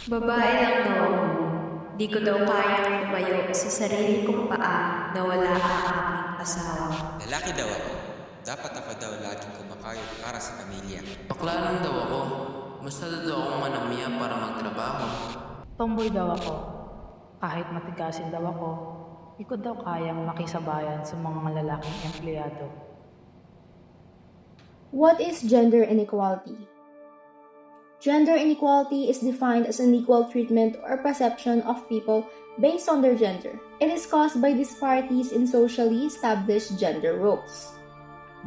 Babae lang daw ako. Di ko daw kayang tumayo sa sarili kong paa na wala ang aking asawa. Lalaki daw ako. Dapat ako daw laging kumakayod para sa pamilya. Bakla lang daw ako. Basta daw akong manamya para magtrabaho. Tomboy daw ako. Kahit matigasin daw ako, di ko daw kayang makisabayan sa mga lalaking empleyado. What is gender inequality? Gender inequality is defined as unequal treatment or perception of people based on their gender. It is caused by disparities in socially established gender roles.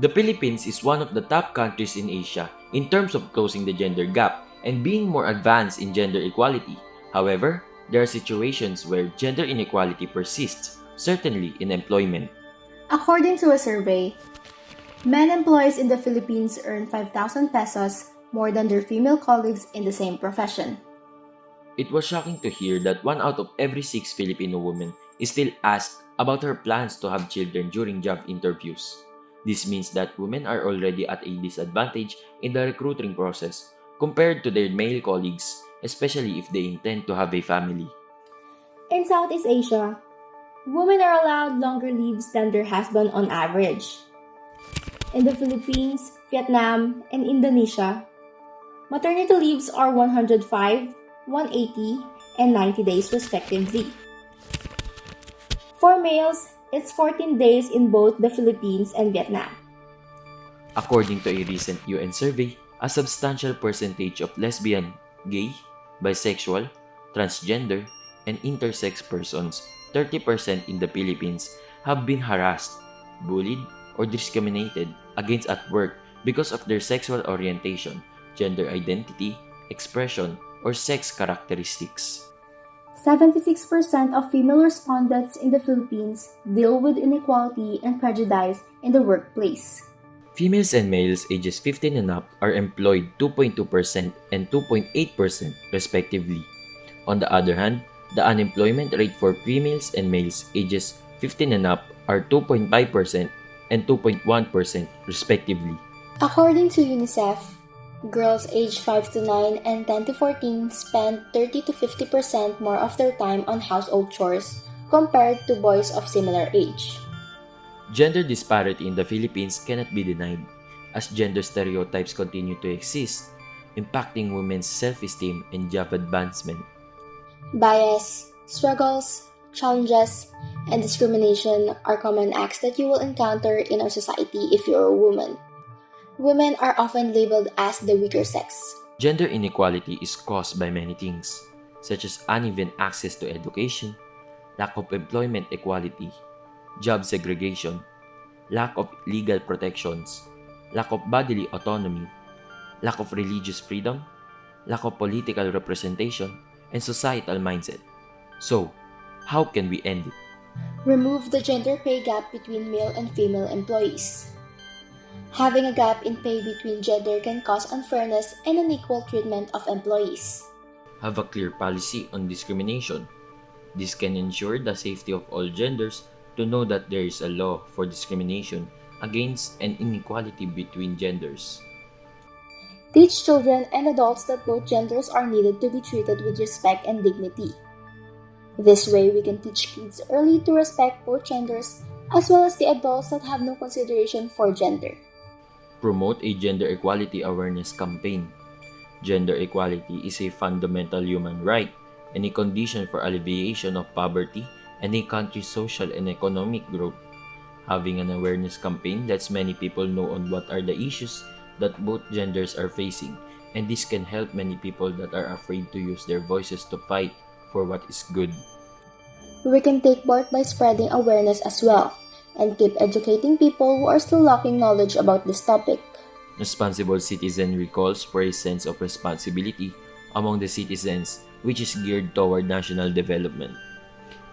The Philippines is one of the top countries in Asia in terms of closing the gender gap and being more advanced in gender equality. However, there are situations where gender inequality persists, certainly in employment. According to a survey, men employees in the Philippines earn 5,000 pesos more than their female colleagues in the same profession. It was shocking to hear that 1 out of every 6 Filipino women is still asked about her plans to have children during job interviews. This means that women are already at a disadvantage in the recruiting process compared to their male colleagues, especially if they intend to have a family. In Southeast Asia, women are allowed longer leaves than their husband on average. In the Philippines, Vietnam, and Indonesia, maternity leaves are 105, 180, and 90 days respectively. For males, it's 14 days in both the Philippines and Vietnam. According to a recent UN survey, a substantial percentage of lesbian, gay, bisexual, transgender, and intersex persons, 30% in the Philippines, have been harassed, bullied, or discriminated against at work because of their sexual orientation, gender identity, expression, or sex characteristics. 76% of female respondents in the Philippines deal with inequality and prejudice in the workplace. Females and males ages 15 and up are employed 2.2% and 2.8% respectively. On the other hand, the unemployment rate for females and males ages 15 and up are 2.5% and 2.1% respectively. According to UNICEF, girls aged 5 to 9 and 10 to 14 spend 30 to 50% more of their time on household chores compared to boys of similar age. Gender disparity in the Philippines cannot be denied, as gender stereotypes continue to exist, impacting women's self-esteem and job advancement. Bias, struggles, challenges, and discrimination are common acts that you will encounter in our society if you're a woman. Women are often labeled as the weaker sex. Gender inequality is caused by many things, such as uneven access to education, lack of employment equality, job segregation, lack of legal protections, lack of bodily autonomy, lack of religious freedom, lack of political representation, and societal mindset. So, how can we end it? Remove the gender pay gap between male and female employees. Having a gap in pay between gender can cause unfairness and unequal treatment of employees. Have a clear policy on discrimination. This can ensure the safety of all genders to know that there is a law for discrimination against and inequality between genders. Teach children and adults that both genders are needed to be treated with respect and dignity. This way, we can teach kids early to respect both genders as well as the adults that have no consideration for gender. Promote a gender equality awareness campaign. Gender equality is a fundamental human right and a condition for alleviation of poverty and a country's social and economic growth. Having an awareness campaign lets many people know on what are the issues that both genders are facing, and this can help many people that are afraid to use their voices to fight for what is good. We can take part by spreading awareness as well and keep educating people who are still lacking knowledge about this topic. Responsible citizenry calls for a sense of responsibility among the citizens, which is geared toward national development.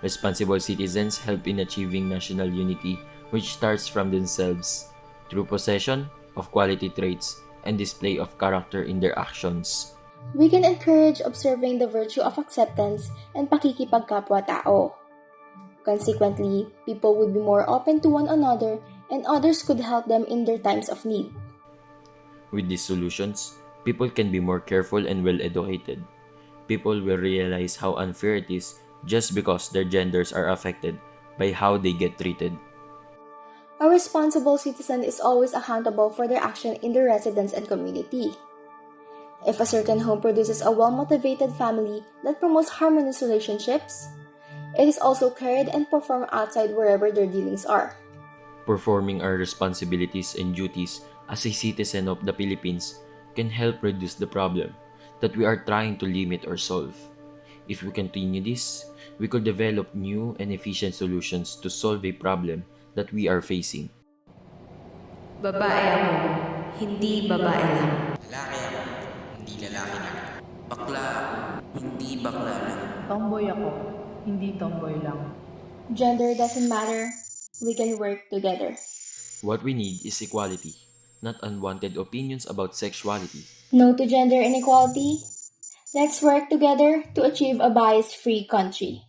Responsible citizens help in achieving national unity, which starts from themselves, through possession of quality traits and display of character in their actions. We can encourage observing the virtue of acceptance and pakikipagkapwa-tao. Consequently, people would be more open to one another and others could help them in their times of need. With these solutions, people can be more careful and well educated. people will realize how unfair it is just because their genders are affected by how they get treated. A responsible citizen is always accountable for their action in their residence and community. If a certain home produces a well-motivated family that promotes harmonious relationships, it is also carried and performed outside wherever their dealings are. Performing our responsibilities and duties as a citizen of the Philippines can help reduce the problem that we are trying to limit or solve. If we continue this, we could develop new and efficient solutions to solve a problem that we are facing. Babae ako, hindi babae lang. Lalaki ako, hindi lalaki lang. Bakla ako, hindi bakla lang. Tomboy ako, hindi tomboy lang. Gender doesn't matter. We can work together. What we need is equality, not unwanted opinions about sexuality. No to gender inequality. Let's work together to achieve a bias-free country.